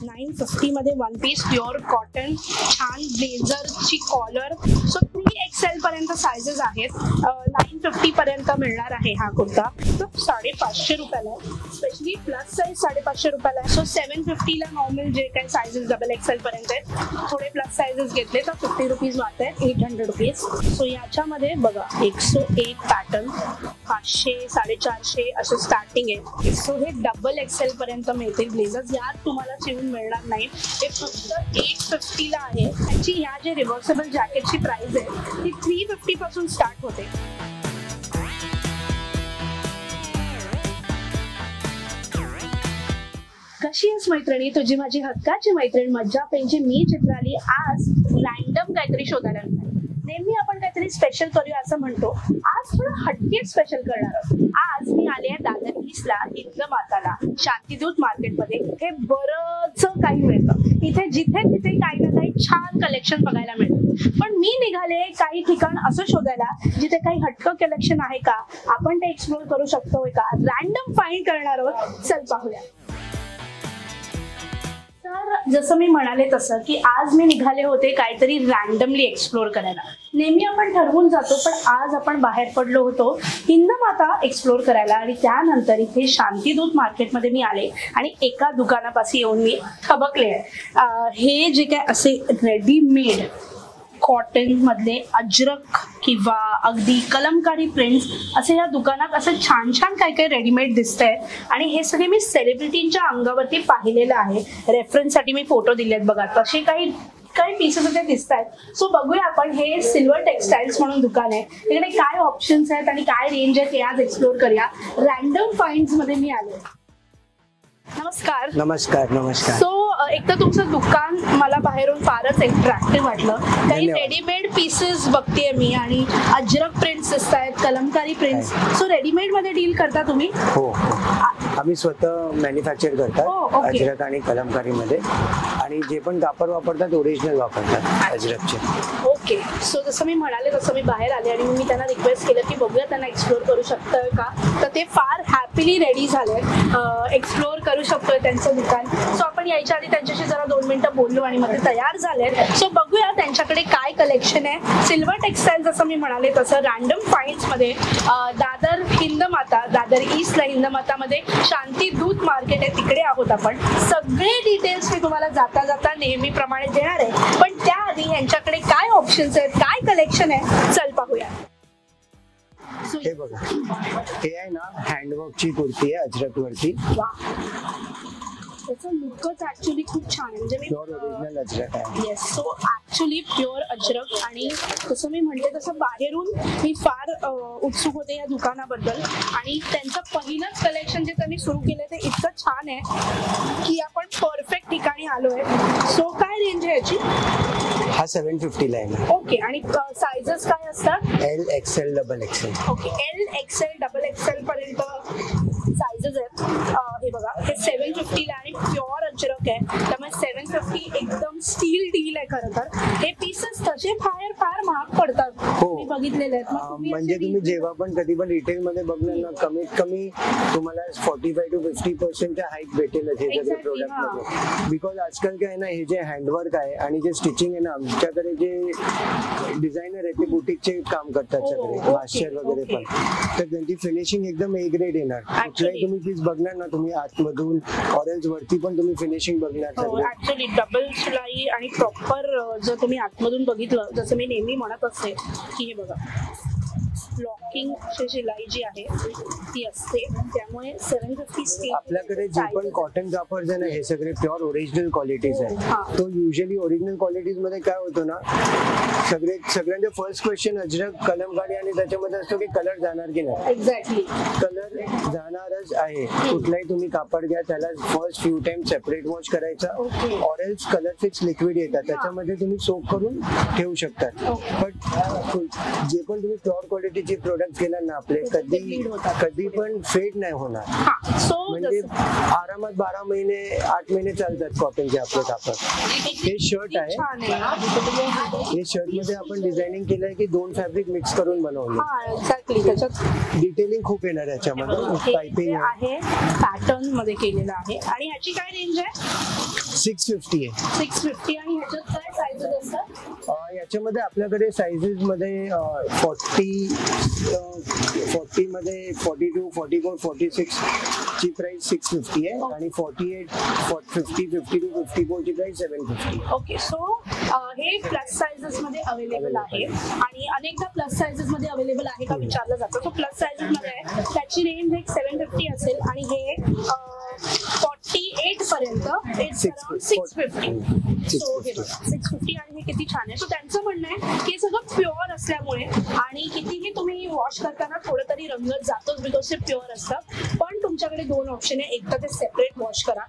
950 मध्ये one piece pure cotton, छान ब्लेझरची collar. So 3XL पर्यंत साइजेस आहेत. 950 पर्यंत मिळणार आहे हा कुर्ता. तो 550 रुपयाला आहे. स्पेशली प्लस साईज 550 रुपयाला आहे. सो 750 ला नॉर्मल जे काही साइजेस XXL पर्यंत आहेत, थोडे प्लस साइजेस घेतले तर 50 रुपीज वाटत आहेत, 800 रुपीज. सो याच्यामध्ये बघा 101 पॅटर्न, 500, 450 असं स्टार्टिंग आहे. सो हे XXL पर्यंत मिळतील ब्लेझर्स. यात तुम्हाला शिवून मिळणार नाही, हे फक्त 850 ला आहे. त्याची ह्या जे रिव्हर्सेबल जॅकेटची प्राइस आहे ती 350 पासून स्टार्ट होते. कशी आहेस मैत्रिणी, तुझी माझी हक्काची मैत्रीण मज्जा पेंची मी चित्राली. आज रॅन्डम काहीतरी शोधायला मिळालं. नेहमी आपण काहीतरी स्पेशल करूया असं म्हणतो, आज थोडं हटके स्पेशल करणार आहोत. आज मी आले आहे दादर ईस्टला, हिंदमाताला, शांतीदूत मार्केटमध्ये. इथे बरंच काही मिळतं. इथे जिथे तिथे काही ना काही छान कलेक्शन बघायला मिळतं. पण मी निघाले काही ठिकाण असं शोधायला जिथे काही हटकं कलेक्शन आहे का, आपण ते एक्सप्लोर करू शकतोय का, रॅन्डम फाइंड करणार आहोत. चल पाहूया. तर जसं मी म्हणाले तसं की आज मी निघाले होते काहीतरी रॅन्डमली एक्सप्लोर करायला. नेहमी आपण ठरवून जातो, पण आज आपण बाहेर पडलो होतो हिंदमाता एक्सप्लोर करायला. आणि त्यानंतर इथे शांतीदूत मार्केटमध्ये मी आले आणि एका दुकानापाशी येऊन मी थबकले. हे जे काय असे रेडीमेड कॉटन मधले अजरक किंवा अगदी कलमकारी प्रिंट्स असे या दुकानात असं छान छान काय काय रेडीमेड दिसतंय. आणि हे सगळे मी सेलिब्रिटींच्या अंगावरती पाहिलेलं आहे. रेफरन्ससाठी मी फोटो दिलेत बघा, तसे काही पीसेस इथे दिसत आहेत. सो बघूया आपण. हे सिल्वर टेक्सटाईल्स म्हणून दुकान आहे. तिकडे काय ऑप्शन्स आहेत आणि काय रेंज आहे ते आज एक्सप्लोर करूया. रॅन्डम फाइंड्स मध्ये मी आले. नमस्कार. नमस्कार. नमस्कार. सो एक तर तुमचं दुकान मला बाहेरून फारच अट्रॅक्टिव्ह वाटलं. काही रेडीमेड पीसेस बघतेय मी आणि अजरक प्रिंट्स दिसत आहेत, कलमकारी प्रिंट्स. सो रेडीमेड मध्ये डील करता तुम्ही? हो, आम्ही स्वतः मॅन्युफॅक्चर करतात अजरक आणि कलमकारी मध्ये. आणि जे पण कापड वापरतात ओरिजिनल वापरतात अजरकचे. ओके. सो जसं मी म्हणाले तसं मी बाहेर आले आणि मी त्यांना रिक्वेस्ट केलं की बघूया त्यांना एक्सप्लोर करू शकतोय का. तर ते फार हॅपीली रेडी झाले, एक्सप्लोर करू शकतोय त्यांचं दुकान. सो आपण यायच्या आधी त्यांच्याशी जरा 2 मिनिटं बोललो आणि मग ते तयार झाले. सो बघूया त्यांच्याकडे काय कलेक्शन आहे. सिल्वर टेक्सटाईल जसं मी म्हणाले तसं रॅन्डम फाइंड्स मध्ये दादर हिंदमाता, दादर ईस्टला हिंदमातामध्ये शांतीदूत मार्केट आहे, तिकडे आहोत आपण. सगळे डिटेल्स मी तुम्हाला जाता जाता नेहमीप्रमाणे देणार आहे. पण त्याआधी यांच्याकडे काय ऑप्शन्स आहेत, काय कलेक्शन आहे, चल पाहूया. हे बघा, हे आहे ना हँडवर्कची कुर्ती आहे अजरक वरती. त्याचं लुकच ऍक्च्युली खूप छान आहे. म्हणजे मी प्युअर ओरिजिनल अजरक आहे. Yes. So actually pure Ajrak. आणि जसं मी म्हणते तसं बाहेरून मी फार उत्सुक होते या दुकानाबद्दल. आणि त्यांचं पहिलंच कलेक्शन जे त्यांनी सुरू केलं ते इतकं छान आहे की आपण परफेक्ट ठिकाणी आलोय. सो काय रेंज आहे याची? हा 750 ला आहे. ओके. आणि साइजेस काय असतात? L, XL, XXL. Okay. L, XL, XXL पर्यंत साइजेस आहेत. हे बघा, हे 750 ला आणि प्युअर अजरक आहे, त्यामुळे 750 एकदम स्टील डील आहे. खरं तर हे पीसेस तसे फार महाग पडतात. हो, मी बघितलेले आहेत. म्हणजे तुम्ही जेव्हा पण कधी पण रिटेल मध्ये बघणार ना, कमीत कमी तुम्हाला 45 to 50% हाईक भेटेल हे सगळे प्रोडक्ट मध्ये. बिकॉज आजकाल काय आहे ना, हे जे हँडवर्क आहे आणि जे स्टिचिंग आहे ना, आमच्याकडे जे डिझायनर आहेत ते बुटीकचे काम करतात सगळे, मास्टर वगैरे पण. तर त्यांची फिनिशिंग एकदम ए ग्रेड येणार. कुठलाही तुम्ही पीस बघणार ना, तुम्ही आतमधून ऑरेंज वरती पण तुम्ही फिनिशिंग बघणार. ऍक्च्युअली डबल शिलाई आणि प्रॉपर जर तुम्ही आतमधून बघितलं, जसं मी नेहमी म्हणत असते की हे बघा लॉकिंग शिलाई जी आहे ती असते. त्यामुळे 750 आपल्याकडे जे पण कॉटन कापड आहे ना, हे सगळे प्युअर ओरिजिनल क्वालिटीज आहे. तो युजली ओरिजिनल क्वालिटीज मध्ये काय होतं ना, सगळ्यांचे फर्स्ट क्वेश्चन अजरक, कलमकारी आणि त्याच्यामध्ये असतो की कलर जाणार की नाही. एक्झॅक्टली. कलर जाणारच आहे. कुठलाही तुम्ही कापड घ्या, त्याला first few time separate wash करायचा. ऑरेंज कलर फिक्स लिक्विड येतात, त्याच्यामध्ये तुम्ही सोक करून ठेवू शकतात. बट जे पण तुम्ही प्युअर क्वालिटी क्वालिटीचे प्रोडक्ट केलं ना आपले कधी पण फेड नाही होणार. म्हणजे आरामात 12 महिने 8 महिने चालतात कॉटनचे आपले कापड. हे शर्ट आहे, हे शर्ट मध्ये आपण डिझायनिंग केलंय की 2 फॅब्रिक मिक्स करून बनवले. एक्झॅक्टली, त्याच्यात डिटेलिंग खूप येणार याच्यामध्ये. पाइपिंग आहे, पॅटर्न मध्ये केलेलं आहे. आणि ह्याची काय रेंज आहे? 650 आहे. 650. आणि ह्याच्यात काय साईजेस असतात? याच्यामध्ये आपल्याकडे साईजेस मध्ये 40 मध्ये 42, 44, 46 ची प्राइस 650 आहे आणि 48, 50, 52, 54 ची प्राइस 750. ओके, सो हे प्लस साइजेस मध्ये अवेलेबल आहे. आणि अनेकदा प्लस साइजेस मध्ये अवेलेबल आहे का विचारलं जातं. सो प्लस साइजेस मध्ये आहे, त्याची रेंज एक 750 असेल आणि हे 48 पर्यंत इट्स अराउंड 650. सो हे 650 आणि हे किती छान आहे. सो त्यांचं म्हणणं आहे की सगळं प्युअर असल्यामुळे आणि कितीही तुम्ही वॉश करताना थोडं तरी रंग जातोच बिकॉज ते प्युअर असतं. पण तुमच्याकडे 2 ऑप्शन आहे. एकदा ते सेपरेट वॉश करा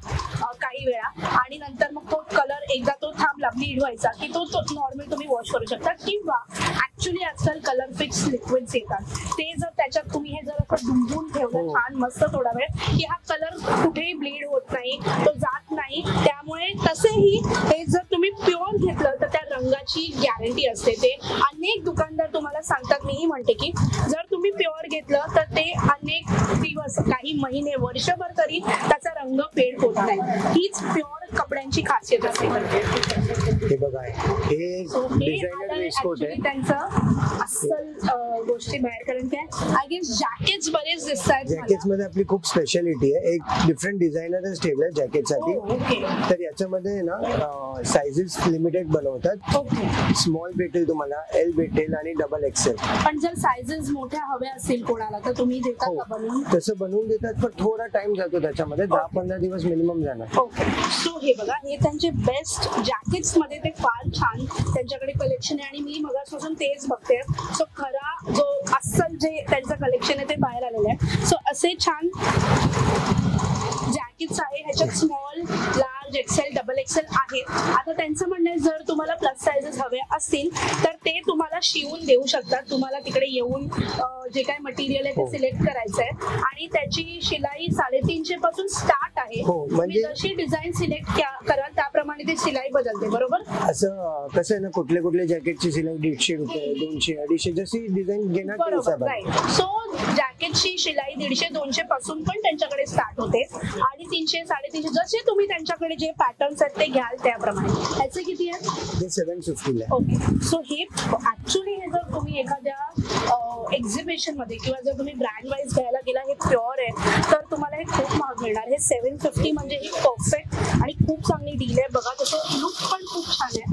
काही वेळा आणि नंतर मग तो कलर एकदा तो थांबला ब्लीड व्हायचा की तो नॉर्मल तुम्ही वॉश करू शकता. किंवा ऍक्च्युली आजकाल कलर फिक्स लिक्विड्स येतात, ते जर त्याच्यात तुम्ही हे जर असं डुंबून ठेवलं छान मस्त थोडा वेळ की हा कलर कुठेही ब्लीड होत नाही, तो जात नाही. त्यामुळे तसेही हे जर तुम्ही प्युअर घेतलं तर त्या रंगाची गॅरंटी असते. ते अनेक दुकानदार तुम्हाला सांगतात, मीही म्हणते की जर तुम्ही प्युअर घेतलं तर ते अनेक दिवस, काही महिने, वर्षभर तरी त्याचा रंग फेड होत नाही. हीच प्युअर कपड्यांची खासियत असते. हे बघा, हे डिझायनर वेस्टकोट आहे. त्यांचं अस्सल गोष्टी बाहेर, कारण काय आय गेस जॅकेट्स बरेच दिसतात. जॅकेट्स मध्ये आपली खूप स्पेशालिटी आहे. एक डिफरंट डिझायनरच ठेवलंय जॅकेट साठी. तर याच्यामध्ये ना साइजेस लिमिटेड बनवतात. स्मॉल भेटेल तुम्हाला, एल भेटेल आणि डबल एक्सेल. पण जर साइजेस मोठ्या हव्या असतील कोणाला तर तुम्ही देता का बनवून? तसं बनवून देतात, पण थोडा टाइम जातो त्याच्यामध्ये. 10-15 दिवस मिनिमम जाणार. ओके, सो हे बघा, हे त्यांचे बेस्ट जॅकेट्स मध्ये ते फार छान त्यांच्याकडे कलेक्शन आहे आणि मी मगापासून तेच बघते. सो खरा जो अस्सल जे त्यांचं कलेक्शन आहे ते बाहेर आलेलं आहे. सो असे छान जॅकेट्स आहे. ह्याच्यात small, large, XL, double XL आहेत. आता त्यांचं म्हणणं आहे जर तुम्हाला प्लस साइजेस हवे असतील तर ते तुम्हाला शिवून देऊ शकतात. तुम्हाला तिकडे येऊन जे काय मटेरियल आहे ते सिलेक्ट करायचं आहे आणि त्याची शिलाई 350 पासून स्टार्ट आहे. म्हणजे जशी डिझाईन सिलेक्ट कराल त्याप्रमाणे ती शिलाई बदलते. बरोबर? असं कसं आहे ना, कुठले जॅकेटची शिलाई 150 रुपये, 200, 250 जशी डिझाईन घेणार. बरोबर, राईट. सो जॅकेटची शिलाई 150-200 पासून पण त्यांच्याकडे स्टार्ट होते आणि 300-350 जसे तुम्ही त्यांच्याकडे जे पॅटर्न्स आहेत ते घ्याल त्याप्रमाणे. ह्याचे किती आहेत? ते 750 आहे. ओके, सो हे ऍक्च्युली हे जर तुम्ही एखाद्या एक्झिबिशन मध्ये किंवा जर तुम्ही ब्रँड वाईज घ्यायला गेला, हे प्युअर आहे तर तुम्हाला हे खूप महाग मिळणार. हे 750 म्हणजे ही परफेक्ट आणि खूप चांगली डील आहे. बघा तसं लुक पण खूप छान आहे.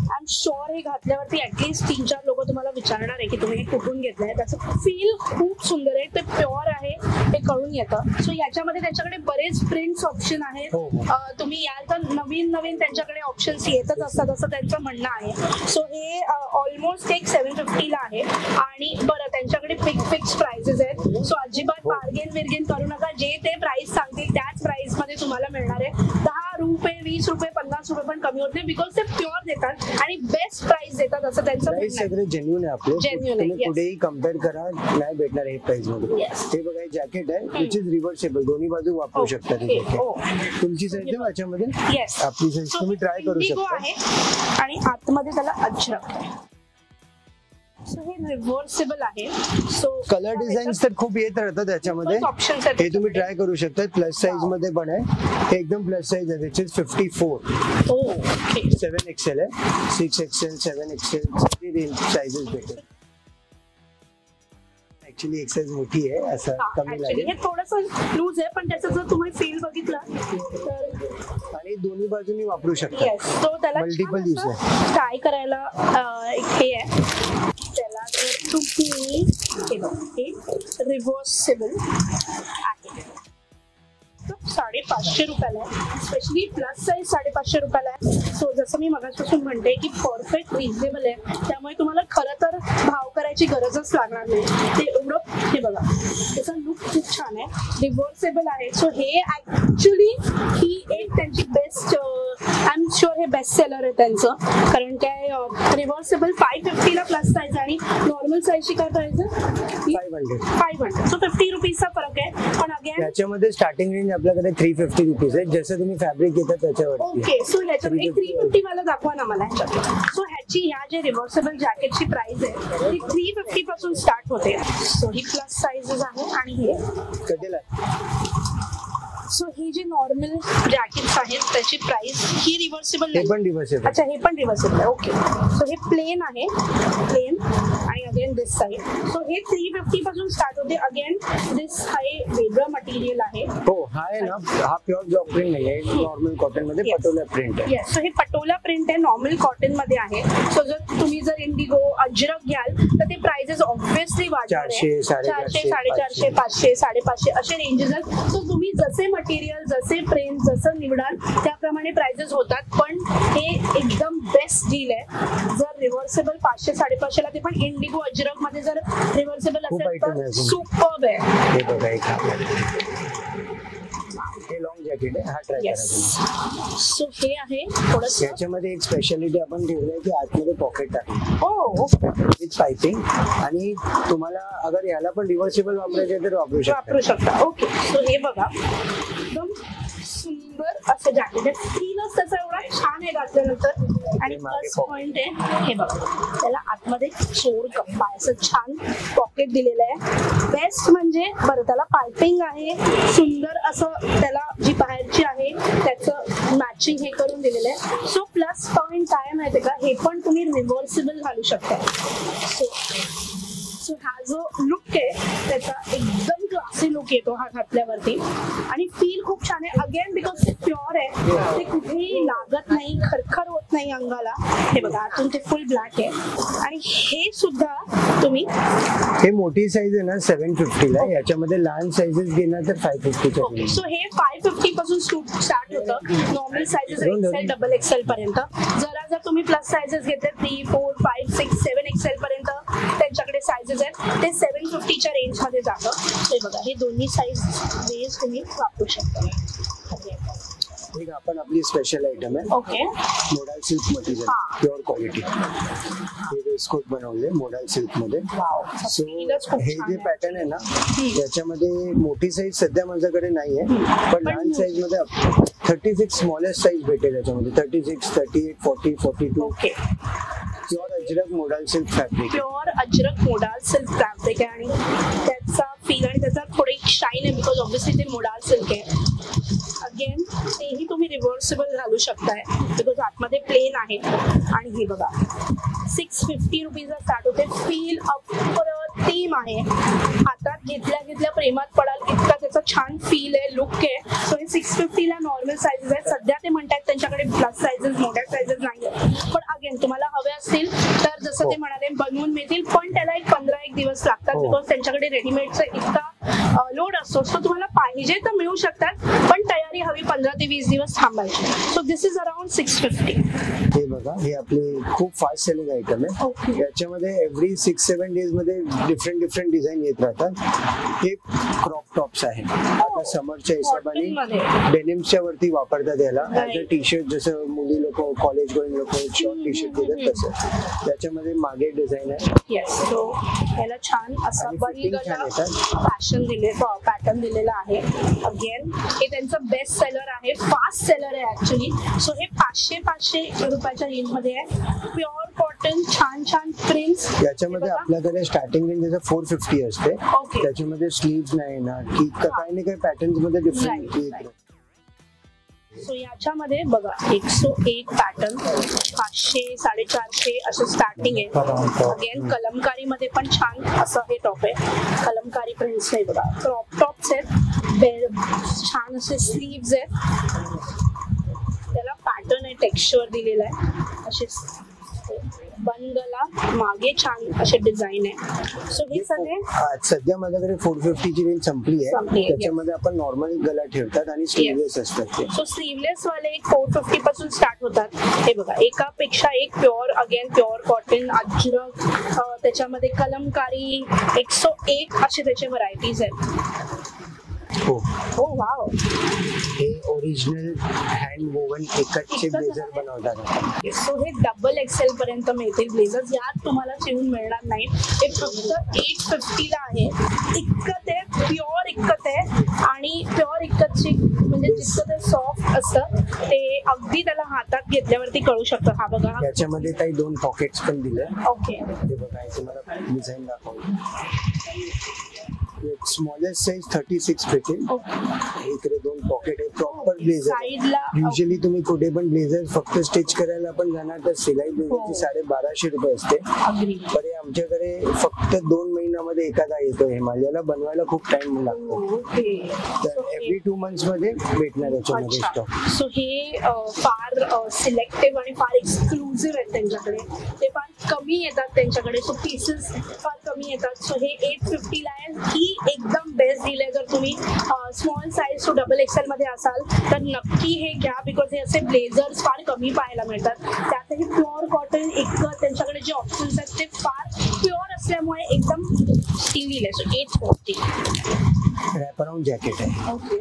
आय एम शुअर हे घातल्यावरती ऍटलीस्ट 3-4 लोक तुम्हाला विचारणार आहे की तुम्ही हे कुठून घेतलंय. त्याचं फील खूप सुंदर आहे, ते प्युअर आहे हे कळून येतं. सो याच्यामध्ये त्यांच्याकडे बरेच प्रिंट्स ऑप्शन आहेत. तुम्ही याल तर नवीन त्यांच्याकडे ऑप्शन्स येतच असतात असं त्यांचं म्हणणं आहे. सो हे ऑलमोस्ट एक 750 ला आहे. आणि बरं, त्यांच्याकडे फिक्स प्राइसेस आहेत. सो अजिबात बार्गेन करू नका. जे ते प्राइस सांगतील त्याच प्राइस मध्ये तुम्हाला मिळणार आहे. 10 रुपये, 20 रुपये, 50 रुपये पण कमी होत नाही बिकॉज ते प्युअर देतात आणि बेस्ट प्राइस देतात असं त्यांचं म्हणणं आहे. सगळे जेन्युइन आहे आपले. तुम्ही कुठेही कम्पेअर करा, नाही भेटणार हे प्राइस मध्ये. हे बघा, जॅकेट आहे विच इज रिव्हर्सेबल, दोन्ही बाजू वापरू शकता. तुमची साईज आहे याच्यामध्ये, आपली साईज तुम्ही ट्राय करू शकता. आणि आतमध्ये त्याला अजरक आहे. सो हे रिव्हर्सेबल आहे. सो कलर डिझाईन्स तर खूप येत राहतात त्याच्यामध्ये. हे तुम्ही ट्राय करू शकता. प्लस साईज मध्ये पण आहे. हे एकदम प्लस साईज आहे, विच इज 54. 7XL आहे, 6XL, 7XL सगळी रेंज साईजेस भेटेल. ऍक्च्युली एक साईज मोठी आहे, असं कमी लागेल. हे थोडंसं लूज आहे पण त्याचं जर तुम्ही फील बघितला तर आणि दोन्ही बाजूनी वापरू शकता. तो त्याला मल्टिपल यूज आहे. ट्राय करायला एक हे आहे. त्याला जर तुम्ही हे रिव्हर्सेबल आहे, 550 रुपयाला आहे. स्पेशली प्लस साईज 550 रुपयाला आहे. सो जसं मी मगापासून म्हणते की परफेक्ट रिझनेबल आहे, त्यामुळे तुम्हाला खरं तर भाव करायची गरजच लागणार नाही. ते एवढं, हे बघा त्याचा लुक खूप छान आहे, रिव्हर्सेबल आहे. सो हे ऍक्च्युली ही एक त्यांची बेस्ट, आय एम शुअर हे बेस्ट सेलर आहे त्यांचं, कारण काय रिव्हर्सेबल 550 ला प्लस साईज आणि नॉर्मल साईजची काय प्राइस आहे 500. सो 50 रुपीजचा फरक आहे. पण अगेन याच्यामध्ये स्टार्टिंग रेंज आपल्याकडे 350 रुपीज आहे, जसं तुम्ही फॅब्रिक घेता त्याच्यावरती. ओके. सो ह्याच्यामध्ये 350 वाला दाखवा ना मला ह्याच्यात. सो ह्याची ह्या जे रिव्हर्सेबल जॅकेटची प्राइस आहे ती 350 पासून स्टार्ट होते. सो ही प्लस साईजेस आहे आणि हे कधीला सो ही जी नॉर्मल जॅकेट्स आहेत त्याची प्राइस ही रिव्हर्सेबल हे पण रिव्हर्सेबल. अच्छा हे पण रिव्हर्सेबल आहे. ओके. सो हे प्लेन आहे, प्लेन आणि अगेन दिस साइड. सो हे 350 पासून स्टार्ट होते. अगेन दिस हे वेगळं मटेरियल आहे. हो, हा आहे ना, हा प्युअर ब्लॉक प्रिंट नाही आहे, नॉर्मल कॉटन मध्ये Yes. पटोला प्रिंट आहे. येस. सो हे पटोला प्रिंट आहे, नॉर्मल कॉटन मध्ये आहे. सो जर तुम्ही जर इंडिगो अजरक घ्याल तर ते प्राइसेस ऑब्व्हियसली वाढणार आहे. 400, 450, 400, 500, 550 असे रेंजेस आहेत. सो तुम्ही जसे मटेरियल, जसे प्रिंट जसं निवडाल त्याप्रमाणे प्राइसेस होतात. पण हे एकदम बेस्ट डील आहे. जर रिव्हर्सेबल 500, 550 ला, ते पण इंडिगो अजरक मध्ये जर रिव्हर्सेबल खूप असेल item आहे तर अजून. सुपर्ब आहे. हे बघा, एक हे लॉंग जॅकेट आहे, हा ट्राय येस. करा. सो हे आहे थोडंसं. याच्यामध्ये एक स्पेशालिटी आपण ठेवलंय की आतमध्ये पॉकेट टाकलं हो, विथ पायपिंग, आणि तुम्हाला अगर याला पण रिव्हर्सेबल वापरायचे तर वापरू वापरू शकता. शकता. ओके. सो हे बघा एकदम सुंदर असं जॅकेट आहे. स्कीनच त्याचा एवढा छान आहे घातल्यानंतर. आणि प्लस पॉइंट आहे हे बघा, त्याला आतमध्ये चोर कप्पा असं छान पॉकेट दिलेलं आहे. बेस्ट म्हणजे बरं त्याला पायपिंग आहे, सुंदर असं त्याला जी बाहेरची आहे त्याचं मॅचिंग हे करून दिलेलं आहे. सो प्लस पॉइंट काय माहिती का, हे पण तुम्ही रिव्हर्सेबल घालू शकता. सो हा जो लुक आहे त्याचा एकदम क्लासी लुक येतो हा घातल्यावरती, आणि फील खूप छान आहे. अगेन बिकॉज ते प्युअर आहे, ते कुठेही लागत नाही, खरखर होत नाही अंगाला. हे बघा आतून ते फुल ब्लॅक आहे. आणि हे सुद्धा तुम्ही हे मोठी साईज आहे ना 750 ला, याच्यामध्ये लहान साईजेस घेणार तर 550 ओके. सो हे 550 पासून स्टार्ट होतं. Normal sizes XL, double XL पर्यंत. जर तुम्ही प्लस साईजेस घेतले 3, 4, 5, 6, 7 एक्सेल पर्यंत त्यांच्याकडे साईजेस आहेत, ते 750च्या रेंज मध्ये जातं. हे बघा, हे दोन्ही साईज वेज तुम्ही वापरू शकता. एक आपण आपली स्पेशल आयटम आहे, okay. Modal silk material, pure quality. हे वेस्टकोट बनवले मोडाल सिल्क मध्ये. सो हे जे पॅटर्न आहे ना, याच्यामध्ये मोठी साईज सध्या माझ्याकडे नाहीये, पण लहान साईज मध्ये 36 स्मॉलेस्ट साईज भेटेल याच्यामध्ये. 36, 38, 40, 42. Okay. Pure Ajrak modal silk fabric. Pure Ajrak modal silk fabric आहे, आणि त्याचा फील आणि त्याचा थोडी शाईन आहे बिकॉज ऑब्व्हियसली ते मोडाल सिल्क आहे. अगेन तेही तुम्ही रिव्हर्सेबल घालू शकताय बिकॉज आतमध्ये प्लेन आहे. आणि हे बघा 650 रुपीजला स्टार्ट होते. फील अप्रतिम आहे. हातात घेतल्या घेतल्या प्रेमात पडाल इतका त्याचा छान फील आहे, लुक आहे. सो हे 650 ला नॉर्मल साईजेस आहेत. सध्या ते म्हणतात त्यांच्याकडे प्लस साईजेस, मोठ्या साईजेस नाही आहेत. पण अगेन तुम्हाला हवे असतील तर जसं ते म्हणाले बनवून मिळतील, पण त्याला एक 15-1 दिवस लागतात बिकॉज त्यांच्याकडे रेडीमेडचा इतका लोड असतो. सो तुम्हाला पाहिजे तर मिळू शकतात, पण तयारी हवी 15 ते 20 दिवस थांबायची. So this is around 650. हे बघा, हे आपले खूप फास्ट सेलिंग आयटम आहे. ओके. याच्यामध्ये एव्हरी 6-7 डेज मध्ये डिफरंट डिझाईन येत राहतात. हे क्रॉप टॉप्स आहे, आता समरच्या हिशोबाने डेनिम्सच्या वरती वापरतात याला. ऍज अ टी शर्ट, जसं मुली लोक, कॉलेज गोईंग लोक शॉर्ट टी शर्ट घेतात तसं. त्याच्यामध्ये मागे डिझाईन आहे. येस. सो याला छान असा आणि fitting छान येतात. पॅटर्न दिलेला आहे. अगेन हे त्यांचं बेस्ट सेलर आहे, फास्ट सेलर आहे ऍक्च्युली. सो हे 500 रुपयाच्या रेंज मध्ये आहे. प्युअर कॉटन, छान छान प्रिंट्स. याच्यामध्ये आपल्याकडे स्टार्टिंग रेंज 450 असते. ओके. त्याच्यामध्ये स्लीव्ह नाही ना, की काही ना काही पॅटर्न्स मध्ये डिफरंट येत. सो याच्यामध्ये बघा 101 पॅटर्न, 500, 450 असं स्टार्टिंग आहे. अगेन कलमकारी मध्ये पण छान असं हे टॉप आहे. कलमकारी प्रिंट्स आहे बघा, क्रॉप टॉप्स आहेत, छान असे स्लीव्ज आहेत. त्याला पॅटर्न आहे, टेक्स्चर दिलेला आहे. असे बनगला, मागे छान असे डिझाईन आहे. सो हे सगळे सध्या माझ्याकडे 450 ची रेंज संपली आहे. आहे. त्याच्यामध्ये आपण नॉर्मल गला ठेवतात आणि स्लीवलेस असतात ते. सो स्लीवलेस वाले 450 पासून स्टार्ट होतात. हे बघा, एकापेक्षा एक pure, again pure cotton, Ajrak, त्याच्यामध्ये कलमकारी, 101 असे त्याचे व्हरायटीज आहेत. हो, हो वाव. हे ओरिजिनल हँड वोवन एकचे ब्लेझर बनवतात. सो हे डबल एक्सेल पर्यंत मिळतील ब्लेझर्स. यात तुम्हाला शिवून मिळणार नाही. हे फक्त 850 ला आहे. इतकं ते प्युअर इतकं आहे. आणि प्युअर इतकंची म्हणजे जितकं ते सॉफ्ट असतं ते अगदी त्याला हातात घेतल्यावरती कळू शकतं. हा बघा, याच्यामध्ये काही 2 पॉकेट्स पण दिले. ओके, हे बघा, इथे मला डिझाईन दाखवलं. स्मॉलेस्ट साइज 36 भेटेल. इकडे 2 पॉकेट आहे. Proper blazer. साईडला युजली तुम्ही कुठे पण ब्लेझर फक्त स्टिच करायला पण जाणार तर सिलाई ब्लेझरची 1250 रुपये असते. अग्री. तर हे आमच्याकडे फक्त 2 महिन्यामध्ये एखादा येतो. हिमालयाला बनवायला खूप टाइम लागतो. ओके. तर एव्हरी 2 मंथ्स मध्ये भेटणार याच्यामध्ये स्टॉक. सो हे फार सिलेक्टिव्ह आणि फार एक्सक्लुझिव्ह आहेत त्यांच्याकडे. ते फार कमी येतात त्यांच्याकडे. सो पीसेस फार कमी येतात. सो हे 850 ला आहे. ही एकदम बेस्ट डील आहे. जर तुम्ही small size to double XL मध्ये असाल तर नक्की हे घ्या. बिकॉज हे असे ब्लेझर्स फार कमी पाहायला मिळतात. त्यातही प्युअर कॉटन इतकं त्यांच्याकडे जे ऑप्शन्स आहेत ते फार प्युअर असल्यामुळे एकदम डील आहे. सो 850. रॅप अराउंड जॅकेट आहे. ओके.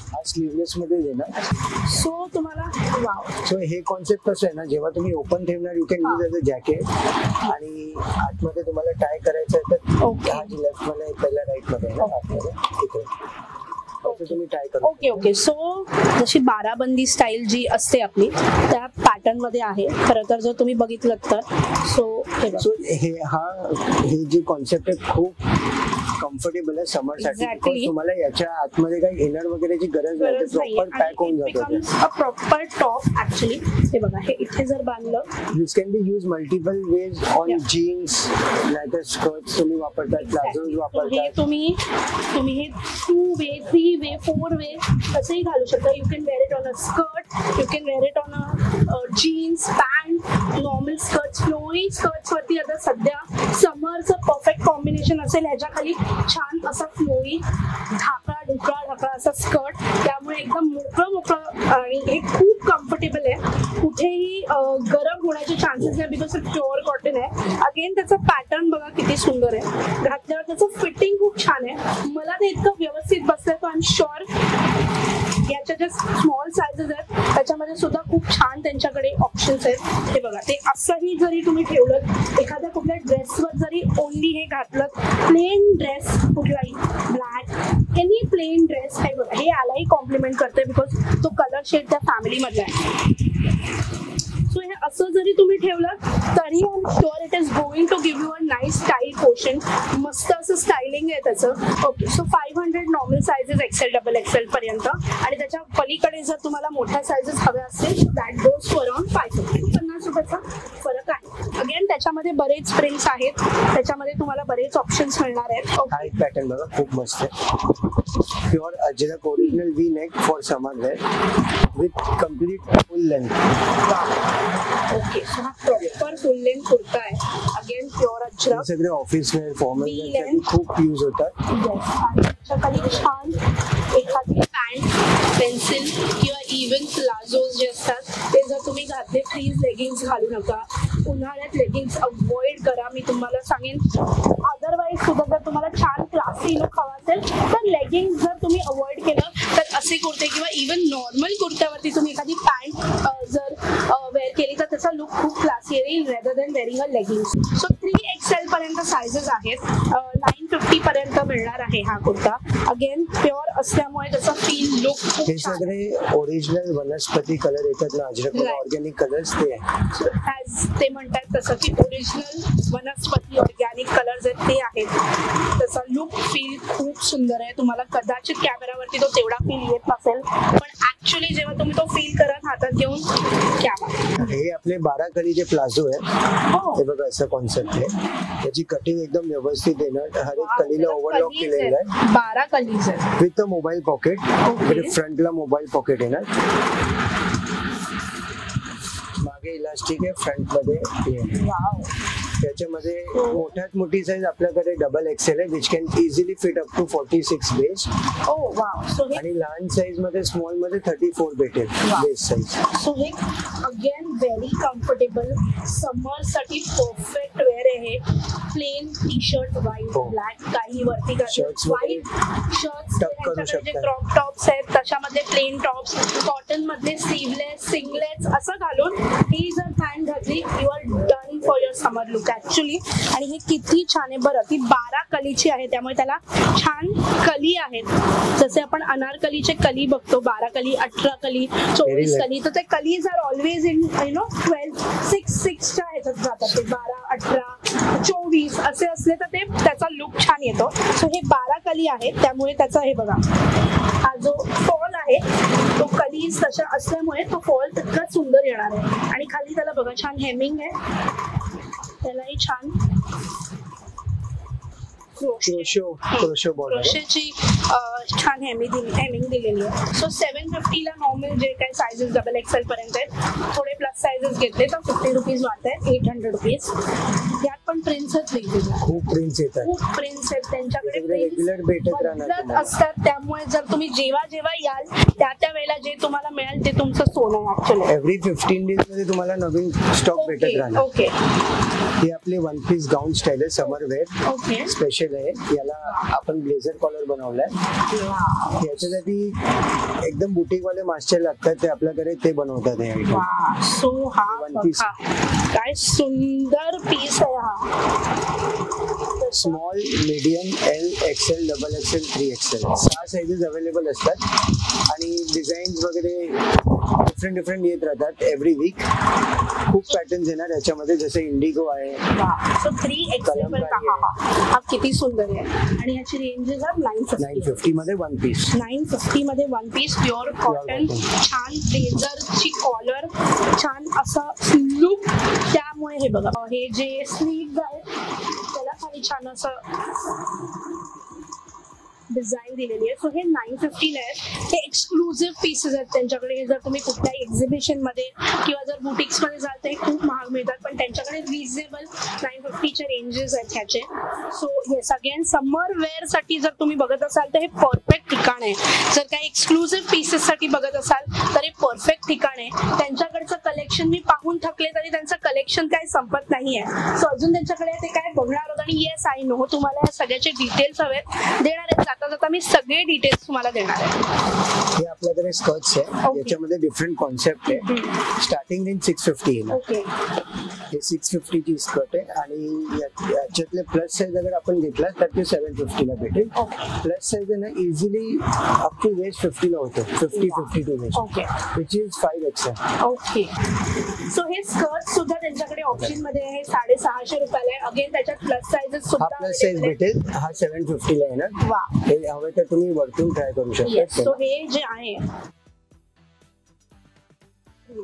हा स्लीवलेस मध्ये देणार. सो तुम्हाला वाव. सो हे कॉन्सेप्ट कसं आहे ना, जेव्हा तुम्ही ओपन ठेवणार you can use as a jacket. आणि आतमध्ये तुम्हाला टाय करायचं आहे तर हा जी लेफ्ट मध्ये पहिल्या राईट मध्ये आहे ना आतमध्ये इथे तुम्ही टाय करा. Okay okay. सो जशी बाराबंदी स्टाईल जी असते आपली त्या पॅटर्न मध्ये आहे खरं तर. जर तुम्ही बघितलं तर सो हे जे कॉन्सेप्ट आहे खूप कम्फर्टेबल आहे समर साठी. Exactly. तुम्हाला याच्या आतमध्ये काही इनर वगैरेची गरज नाही. प्रॉपर पॅक होऊन जातो. Proper top actually. हे बघा, हे इथे जर बांधलं this can be use multiple ways on jeans नाहीतर स्कर्ट्स तुम्ही वापरतात, प्लाझोज हे वापरतात. तुम्ही हे 2 वे 3 वे 4 वे कसंही घालू शकता. You can wear it on a skirt, you can wear it on a jeans pant, normal skirts, flowy skirts वरती. आता सध्या समरचं परफेक्ट कॉम्बिनेशन असेल. ह्याच्या खाली छान असा फ्लोई ढाकळा असा स्कर्ट. त्यामुळे एकदम मोकळं आणि हे खूप कम्फर्टेबल आहे. कुठेही गरम होण्याचे चान्सेस नाही बिकॉज प्युअर कॉटन आहे. अगेन त्याचा पॅटर्न बघा किती सुंदर आहे. घातल्यावर त्याचं फिटिंग खूप छान आहे. मला ते इतकं व्यवस्थित बसलंय. तो आय एम शुअर याच्या ज्या स्मॉल साईजेस आहेत त्याच्यामध्ये सुद्धा खूप छान त्यांच्याकडे ऑप्शन्स आहेत. हे बघा, ते असंही जरी तुम्ही ठेवलं एखाद्या कुठल्या ड्रेसवर जरी ओनली हे घातलं, प्लेन ड्रेस कुठलाही ब्लॅक एनी प्लेन ड्रेस, हे बघा हे यालाही कॉम्प्लिमेंट करते बिकॉज तो कलर शेड त्या फॅमिलीमधला आहे. सो हे असं जरी तुम्ही ठेवलं तरी I am sure it is going to give you a nice style portion. मस्त असं स्टायलिंग आहे त्याचं. Okay. So 500 normal sizes XL double XL पर्यंत. आणि त्याच्या पलीकडे जर तुम्हाला मोठ्या साइजेस हव्या असतील दॅट गोज टू अराउंड 50 रुपयाचा फरक आहे. अगेन त्याच्यामध्ये बरेच प्रिंट्स आहेत. त्याच्यामध्ये तुम्हाला बरेच ऑप्शन्स मिळणार आहेत. हा एक पॅटर्न बघा खूप मस्त आहे. Pure Ajrak original V neck for summer wear with complete full length. Okay. So हा प्रॉपर फुल लेंथ कुर्ता आहे. Again pure Ajrak. सगळे ऑफिस वेअर फॉर्मल वेअर खूप यूज होतात. आणि त्याच्याखाली छान एखादी पॅन्ट पेन्सिल किंवा इव्हन प्लाझोज जे असतात ते जर तुम्ही घातले, प्लीज लेगिंग्स घालू नका. उन्हाळ्यात लेगिंग्स अवॉइड करा. मी तुम्हाला सांगेन अदरवाईज सुद्धा जर तुम्हाला छान क्लासी लुक हवा असेल तर लेगिंग्स जर तुम्ही अवॉइड केलं तर असे कुर्ते किंवा इव्हन नॉर्मल कुर्त्यावरती तुम्ही एखादी पॅन्ट जर वेअर केली तर त्याचा लुक खूप क्लासी येईल rather than wearing a leggings. So 3XL पर्यंत सायझेस आहेत. 950 पर्यंत मिळणार आहे हा कुर्ता. अगेन प्युअर असल्यामुळे त्याचा फील लुक खूप हे सगळे ओरिजिनल वनस्पती कलर येतात ना, अजरक ऑर्गॅनिक कलर्स ते आहे. ॲज ते म्हणतात तसं की ओरिजिनल वनस्पती ऑर्गॅनिक कलर्स आहेत ते आहेत. त्याचा लुक फील खूप सुंदर आहे. तुम्हाला कदाचित कॅमेरावरती तो तेवढा फील येत नसेल पण ऍक्च्युली जेव्हा तुम्ही तो फील करत हातात घेऊन हे आपले 12 कलीचे प्लाझो आहे. हे बघा असं कॉन्सेप्ट आहे. त्याची कटिंग एकदम व्यवस्थित येणार. हर एक कलीला ओव्हरलॉक केलेलं आहे. 12 कलीज आहेत विथ मोबाईल पॉकेट. फ्रंटला मोबाईल पॉकेट येणार. मागे इलास्टिक आहे, फ्रंट मध्ये वाव. त्याच्यामध्ये मोठ्यात मोठी साईज आपल्याकडे डबल एक्सेल आहे which can easily fit up to 46 base. Oh wow. So हे आणि लहान साईज मध्ये स्मॉल मध्ये 34 भेटेल बेस साईज. सो हे अगेन व्हेरी कम्फर्टेबल समर साठी परफेक्ट वेअर आहे. Plain T shirt white black काही वरती Shirts व्हाईट शर्ट्स tuck करू जे शकता. क्रॉप टॉप्स आहेत तशामध्ये प्लेन टॉप्स कॉटन मधले स्लीवलेस सिंगलेट्स असं घालून ही जर पॅन्ट घातली you are done for your summer look actually. आणि हे किती छान आहे बरं. ती 12 कलीची आहे त्यामुळे त्याला छान कली आहेत. जसे आपण अनारकलीचे कली बघतो 12 कली 18 कली 24 कली तर ते कलीज आर ऑलवेज इन 12 6 च्या ह्याच्यात जातात. ते 12 18 24 असे असले तर ते त्याचा लुक छान येतो. सो हे 12 कली आहेत त्यामुळे त्याचा हे बघा हा जो फॉल आहे तो कलीज तशा असल्यामुळे तो फॉल तितका सुंदर येणार आहे. आणि खाली त्याला बघा छान हेमिंग आहे. त्यालाही छान क्रोशो बॉर्डर क्रोशेची छान हेमिंग दिलेली आहे. सो 750 ला नॉर्मल जे काही सायझेस डबल एक्सेल पर्यंत आहेत. थोडे प्लस सायझेस घेतले तर 50 रुपीज वाढत आहेत 800 रुपीज. यात पण प्रिंट्स आहेत वेगवेगळ्या. खूप प्रिंट्स येतात. खूप प्रिंट्स आहेत त्यांच्याकडे. रेग्युलर भेटत राहणार असतात त्यामुळे जर तुम्ही जेव्हा याल त्या वेळेला जे तुम्हाला मिळेल ते तुमचं सोनं आहे ऍक्च्युअली. एव्हरी 15 डेज मध्ये तुम्हाला नवीन स्टॉक भेटत राहणार. ओके हे आपले वन पीस गाऊन स्टाईल आहे समर वेअर. ओके स्पेशल आहे. याला आपण ब्लेझर कॉलर बनवलाय. याच्यासाठी एकदम बुटीक वाले मास्टर लागतात ते आपल्याकडे ते बनवतात हे आयटम. सो हा One piece. काय सुंदर पीस आहे हा. Small medium L XL double Excel 3XL 6 sizes available असतात. आणि डिझाईन्स वगैरे डिफरंट येत राहतात एव्हरी वीक. खूप पॅटर्न्स येणार याच्यामध्ये जसे इंडिगो आहे. सो 3XL पण हा किती सुंदर आहे. आणि ह्याची रेंजेस आहे 950 मध्ये वन पीस. 950 मध्ये वन पीस प्युअर कॉटन. छान ब्लेझरची कॉलर छान असा लुक. त्यामुळे हे बघा हे जे स्लीव्ज आहेत त्याला खाली छान असं डिझाईन दिलेली आहे. सो हे 950 ला आहेत. हे एक्सक्लुझिव्ह पीसेस आहेत त्यांच्याकडे. हे जर तुम्ही कुठल्याही एक्झिबिशन मध्ये किंवा जर बुटिक्स मध्ये जाल तर हे खूप महाग मिळतात पण त्यांच्याकडे रिझनेबल 950 चे रेंजेस आहेत ह्याचे. सो येस अगेन समर वेअर साठी जर तुम्ही बघत असाल तर हे परफेक्ट ठिकाण आहे. जर काही एक्सक्लुझिव्ह पीसेस साठी बघत असाल तर हे परफेक्ट ठिकाण आहे. त्यांच्याकडचं कलेक्शन मी पाहून थकले तरी त्यांचं कलेक्शन काही संपत नाहीये. सो अजून त्यांच्याकडे ते काय बघणार आहोत. आणि येस आय नो तुम्हाला या सगळ्याचे डिटेल्स हवेत. देणार आहेत जाता मी सगळे डिटेल्स तुम्हाला देणार आहे. हे आपल्याकडे स्कर्ट्स आहे. याच्यामध्ये डिफरंट कॉन्सेप्ट आहे. स्टार्टिंग रेंज 650 आहे. ओके हे 650 ची स्कर्ट आहे. आणि याच्यातले प्लस साईज अगर आपण घेतला तर ते 750 ला भेटेल. प्लस साईज आहे ना इझिली अप टू वेस्ट 50 ला होतो. 52 waist. Okay which is 5XL. Okay. So हे स्कर्ट सुद्धा त्यांच्याकडे ऑप्शन मध्ये आहे 650 रुपयाला आहे. अगेन त्याच्यात प्लस साईजेस हा सुद्धा प्लस साईज भेटेल. हा 750 ला येणार. वा. हे हवे तर तुम्ही वरतून ट्राय करू शकता. सो हे जे आहे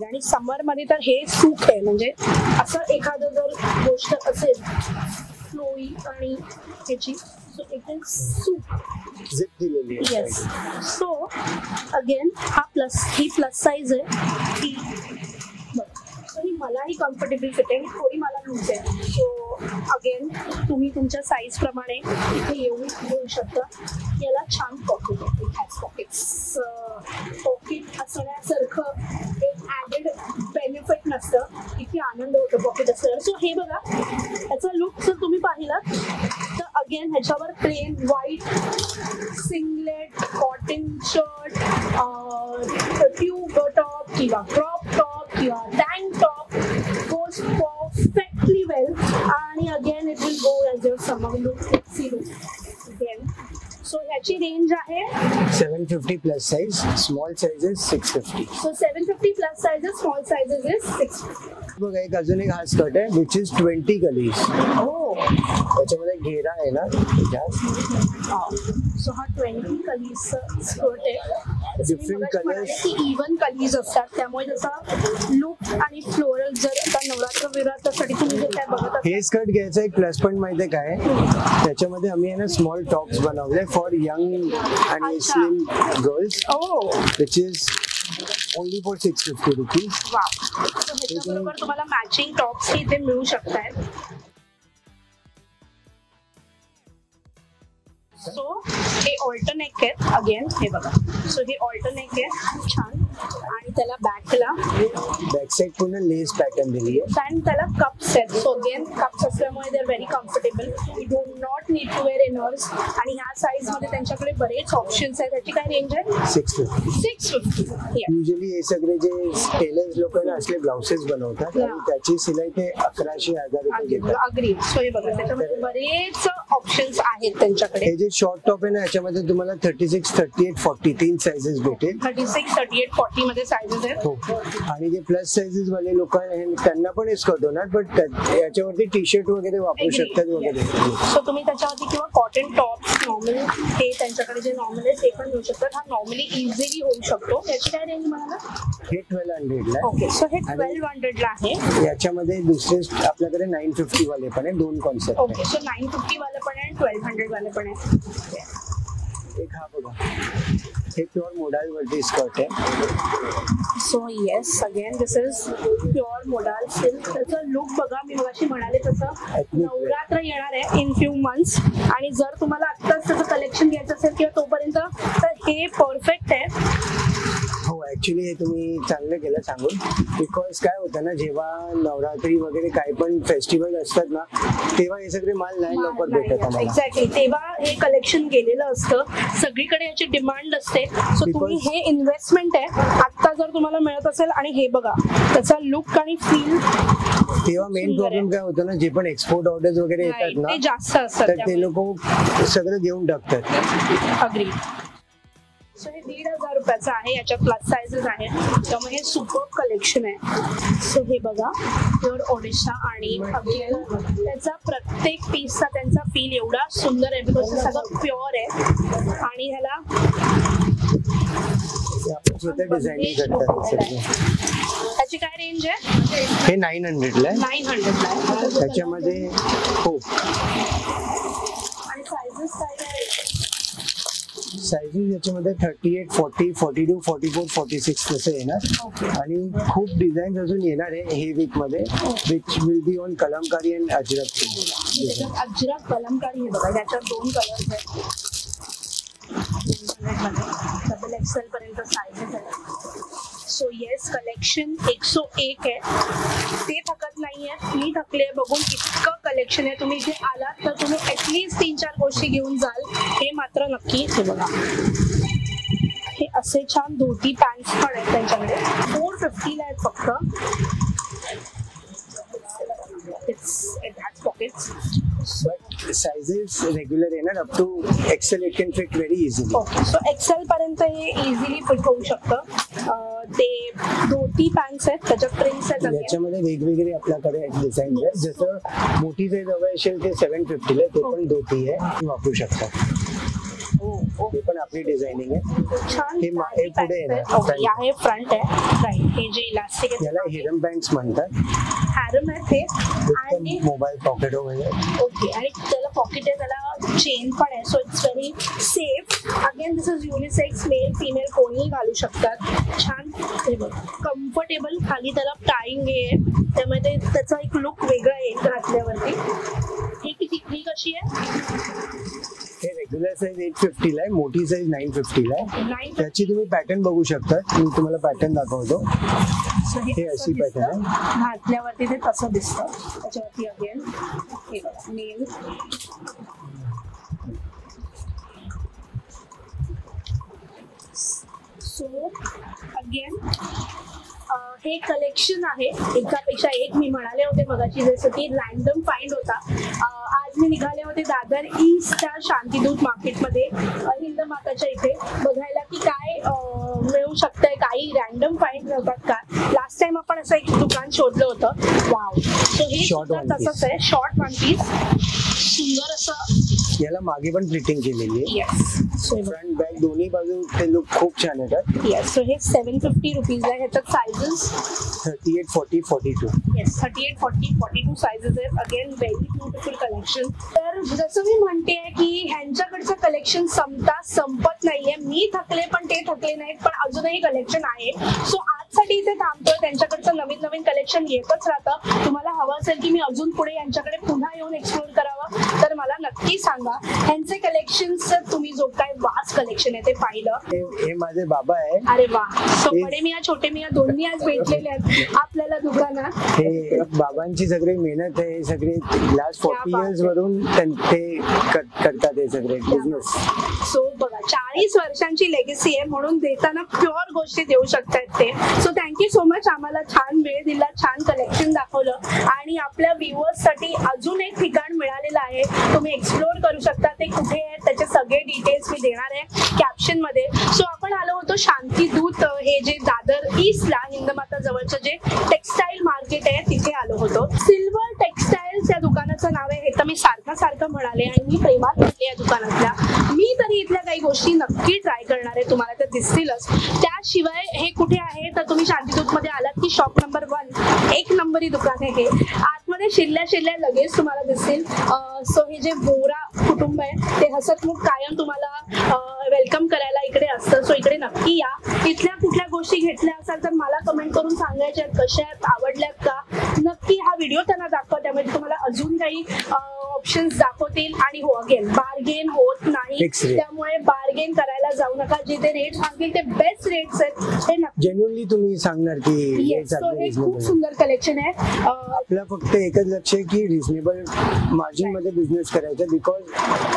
आणि समर मध्ये तर हे सुख आहे. म्हणजे असं एखादं जर गोष्ट असेल फ्लोई आणि ह्याची सो एकदम सुख झिप दिलेली आहे. येस. सो अगेन ही प्लस साईज आहे. ही ही मलाही कम्फर्टेबल फिट आहे. थोडी मला लूज आहे. सो अगेन तुम्ही तुमच्या साईज प्रमाणे इथे येऊन घेऊ शकता. याला छान पॉकेट आहे. पॉकेट्स पॉकेट असण्यासारखं एक ॲडेड बेनिफिट नसतं. किती आनंद होतो पॉकेट असल्यावर. सो हे बघा याचा लुक जर तुम्ही पाहिलात तर अगेन ह्याच्यावर plain white singlet cotton shirt tube top किंवा क्रॉप टॉप किंवा tank top goes perfectly well. आणि again it will go as your summer look sexy look again. So ह्याची रेंज आहे 750 plus size. Small sizes 650. So 750 plus sizes small sizes is 650. बघा एक अजून एक हा स्कर्ट आहे विच इज 20 गलीज. त्याच्यामध्ये घेरा आहे ना जास्त. सो हा 20 कलीज स्कर्ट आहे. डिफरंट कलर्स इव्हन कलीज असतात त्यामुळे त्याचा लुक आणि फ्लोरल जर आता नवरात्रासाठी तुम्ही जे काय बघत असाल. हे स्कर्ट घ्यायचा एक प्लस पॉईंट माहिती काय त्याच्यामध्ये आम्ही आहे ना स्मॉल टॉप्स बनवले फॉर यंग आणि slim girls which is only for 650 rupees. Wow. ह्याच्याबरोबर तुम्हाला मॅचिंग टॉप्स इथे मिळू शकतात. सो हे ऑल्टरनेक आहे अगेन, हे बघा. सो हे ऑल्टरनेक आहे छान, आणि त्याला बॅकला बॅक साइड पूर्ण लेस पॅटर्न दिली आहे. आणि त्याला कप्स आहेत. सो अगेन कप्स असल्यामुळे they are very comfortable. You do not need to wear inners. आणि ह्या साईज मध्ये त्यांच्याकडे बरेच ऑप्शन्स आहेत. त्याची काय रेंज आहे? 650. युजली हे सगळे जे टेलर्स लोकांना असले ब्लाउसेस बनवतात आणि त्याची सिलाई ते 1100-1000 रुपये घेतात. अग्री. सो हे बघा त्याच्यामध्ये बरेच ऑप्शन्स आहेत त्यांच्याकडे. हे जे शॉर्ट टॉप आहे ना, याच्यामध्ये तुम्हाला 36, 38, 40 तीन साइजेस भेटेल. 36, 38, 40 मध्ये साईजेस आहेत. हो. आणि जे प्लस साइजेस वाले लोक आहेत त्यांना पण हे स्कर्ट होणार, बट याच्यावरती टी शर्ट वगैरे वापरू शकतात वगैरे. सो तुम्ही त्याच्यावरती किंवा कॉटन टॉप्स नॉर्मल, हे त्यांच्याकडे जे नॉर्मल आहे ते पण घेऊ शकतात. हा नॉर्मली इझिली होऊ शकतो. त्याची काय रेंज म्हणाला? हे 1200 ला. ओके. सो हे 1200 ला आहे. याच्यामध्ये दुसरे आपल्याकडे 950 वाले पण आहे. दोन कॉन्सेप्ट. ओके. सो 950 वाले पण आहे, 1200 वाले पण आहे. एक हा बघा, हे प्युअर मोडाल वरती स्कर्ट आहे. So yes, again this is pure modal silk. त्याचं लुक बघा, मी मगाशी म्हणाले तसं नवरात्र येणार आहे इन फ्यू मंथ्स. आणि जर तुम्हाला आत्ताच त्याचं कलेक्शन घ्यायचं असेल किंवा तोपर्यंत, तर हे परफेक्ट आहे. हो, ऍक्च्युली हे तुम्ही चांगलं केलं सांगून. बिकॉज काय होतं ना, जेव्हा नवरात्री वगैरे काही पण फेस्टिवल असतात ना, तेव्हा हे सगळे माल नाही लवकर भेटत आम्हाला. एक्झॅक्टली. तेव्हा हे कलेक्शन गेलेलं असतं, सगळीकडे याची डिमांड असते. सो तुम्ही हे इन्व्हेस्टमेंट आहे आता जर तुम्हाला मिळत असेल. आणि हे बघा त्याचा लुक आणि फील. तेव्हा मेन प्रॉब्लेम काय होतं ना, जे पण एक्सपोर्ट ऑर्डर्स वगैरे येतात ना, ते जास्त असतात, तर ते लोक सगळं घेऊन टाकतात. अग्री. सो हे 1500 रुपयाचं आहे. याच्यात प्लस साइजेस आहेत, त्यामुळे हे सुपर कलेक्शन आहे. सो हे बघा प्युअर ओडिशा. आणि अगेन त्याचा प्रत्येक पीसचा त्यांचा फील एवढा सुंदर आहे, बिकॉज हे सगळं प्युअर आहे. आणि ह्याला स्वतः डिझायनिंग करतात. त्याची काय रेंज आहे? हे 900 ला आहे. 900 ला आहे. त्याच्यामध्ये हो. आणि साइजेस काय आहे? साइजेस याच्यामध्ये 38, 40, 42, 44, 46 तसं येणार. आणि खूप डिझाईन अजून येणार आहे हे वीक मध्ये, which will be on Kalamkari and Ajrak. Ajrak Kalamkari. हे बघा त्याच्यात 2 कलर्स आहेत. डबल एक्सेल पर्यंत साइजेस आहेत. सो येस, कलेक्शन 101 आहे. ते थकत नाहीये, मी थकले बघून. इतकं कलेक्शन आहे. तुम्ही इथे आलात तर तुम्ही ऍटलीस्ट 3-4 गोष्टी घेऊन जाल, हे मात्र नक्की. हे बघा हे असे छान धोती पॅन्ट्स पण आहेत त्यांच्याकडे. 450 ला आहेत फक्त. It has pockets. But sizes regular येणार up to XL. It can fit very easily. Okay. So XL पर्यंत हे इझिली फिट होऊ शकतं. ते धोती पॅन्ट्स आहेत, त्याच्यात प्रिंट्स आहेत. याच्यामध्ये वेगवेगळे आपल्याकडे डिझाईन आहेत. जसं मोठी साईज हवी असेल ते 750 ला, ते पण धोती आहे, वापरू शकता. हे पण आपली डिझायनिंग आहे. छान. हे पुढे येणार. ओके. हे फ्रंट आहे. राईट. हे जे इलास्टिक आहे याला हिरम पॅन्ट्स म्हणतात. हॅरम आहे ते. आणि मोबाईल पॉकेट वगैरे. ओके. आणि त्याला पॉकेट आहे, त्याला चेन पण आहे. So it's very safe. Again this is unisex. Male female कोणीही घालू शकतात. छान. कम्फर्टेबल. खाली त्याला टाईंग आहे, त्यामुळे त्याचा एक लुक वेगळा येईल घातल्यावरती. ही कशी आहे? हे रेग्युलर साईज 850 ला आहे, मोठी साईज 950 ला आहे. त्याची तुम्ही पॅटर्न बघू शकता. मी तुम्हाला पॅटर्न दाखवतो. हे अशी पॅटर्न आहे. घातल्यावरती ते तसं दिसतं. त्याच्यावरती अगेन हे बघा नेल. सो अगेन हे कलेक्शन आहे एकापेक्षा एक. मी म्हणाले होते मगाशी जसं की रॅन्डम फाइंड होता. आज मी निघाले होते दादर ईस्टच्या शांतीदूत मार्केटमध्ये हिंदमाताच्या इथे बघायला की काय मिळू शकतंय, काही रॅन्डम फाइंड मिळतात का. लास्ट टाइम आपण असं एक दुकान शोधलं होतं. वाव. सो हे सुद्धा तसंच आहे. शॉर्ट वन पीस, सुंदर असं. याला मागे पण प्लिटिंग केलेली आहे. येस. फ्रंट बॅक दोन्ही बाजू ते लुक खूप छान येतात. येस. सो हे 750 रुपीज आहे. ह्याच्यात सायझेस 38, 40, 42. येस. 38, 40, 42 सायझेस आहेत. Again very beautiful collection. तर जसं मी म्हणते की ह्यांच्याकडचं कलेक्शन संपत नाहीये. मी थकले पण ते थकले नाहीत, पण अजूनही कलेक्शन आहे. सो आज त्याचसाठी इथे थांबतोय. त्यांच्याकडचं नवीन नवीन कलेक्शन येतच राहतं. तुम्हाला हवं असेल की मी अजून पुढे यांच्याकडे पुन्हा येऊन एक्सप्लोर करावं तर मला नक्की सांगा. ह्यांचे कलेक्शन्स तुम्ही जो काय वास्ट कलेक्शन आहे ते पाहिलं. हे माझे बाबा आहे. अरे वा. सो बडे मिया छोटे मिया दोन्ही आज भेटलेले आहेत आपल्याला दुकानात. हे बाबांची सगळी मेहनत आहे. हे सगळे लास्ट 40 इयर्स वरून ते करतात हे सगळे बिझनेस. सो बघा 40 वर्षांची लेगेसी आहे म्हणून देताना प्युअर गोष्टी देऊ शकतात ते. So thank you so much. आम्हाला छान वेळ दिला, छान कलेक्शन दाखवलं आणि आपल्या व्ह्युअर्स साठी अजून एक ठिकाण मिळालेलं आहे. तुम्ही एक्सप्लोर करू शकता. ते कुठे आहे त्याचे सगळे डिटेल्स मी देणार आहे कॅप्शन मध्ये. सो आपण आलो होतो शांतीदूत, हे जे दादर ईस्टला हिंदमाता जवळचं जे टेक्सटाईल मार्केट आहे तिथे आलो होतो. सिल्वर टेक्सटाईल्स या दुकानाचं नाव आहे. हे तर मी सारखं म्हणाले आणि मी प्रेमात म्हटले या दुकानातल्या. मी तरी इथल्या काही गोष्टी नक्की ट्राय करणार आहे. तुम्हाला तर दिसतीलच. त्याशिवाय हे कुठे आहे तर तुम्ही शांतीदूत मध्ये आलात की शॉप नंबर 1 एक नंबरी दुकान आहे हे. आतमध्ये शिरल्या लगेच तुम्हाला दिसतील. सो हे जे बोरा कुटुंब आहे ते हसतमुख कायम तुम्हाला वेलकम करायला इकडे असतं. सो इकडे नक्की या. इथल्या कुठल्या गोष्टी घेतल्या असाल तर मला कमेंट करून सांगायच्या आहेत. कशा आहेत, आवडल्यात का. नक्की हा व्हिडिओ त्यांना दाखवा. त्यामध्ये तुम्हाला अजून काही ऑप्शन्स दाखवतील. आणि हो अगेन बार्गेन होत नाही त्यामुळे बार्गेन करायला जाऊ नका. जे ते रेट सांगतील ते बेस्ट रेट्स आहेत ते नक्की जेन्युइनली तुम्ही सांगणार की येस. हे खूप सुंदर कलेक्शन आहे. आपलं फक्त एकच लक्ष आहे की रिझनेबल मार्जिन मध्ये बिझनेस करायचा. बिकॉज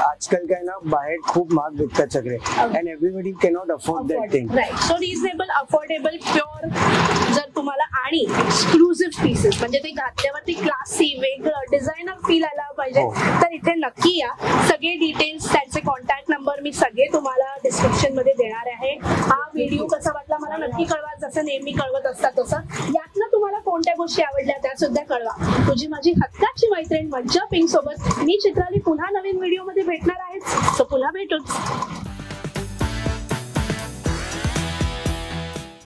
आजकाल काय ना बाहेर खूप महाग विकतात सगळे and everybody cannot afford that thing. Right. So reasonable, affordable, pure. जर तुम्हाला आणि एक्सक्लुझिव्ह पीसेस म्हणजे ते घातल्यावरती क्लासी वेगळं डिझायनर फील आला पाहिजे तर इथे नक्की या. सगळे डिटेल्स त्यांचे कॉन्टॅक्ट नंबर मी सगळे तुम्हाला डिस्क्रिप्शन मध्ये देणार आहे. हा व्हिडिओ कसा वाटला मला नक्की कळवा. जसं नेहमी कळवत असतात तसं यातनं तुम्हाला कोणत्या गोष्टी आवडल्या त्या सुद्धा कळवा. तुझी माझी हक्काची मैत्रीण मज्जा पिंक सोबत मी चित्राली पुन्हा नवीन व्हिडिओ मध्ये भेटणार आहे. सो पुन्हा भेटूच.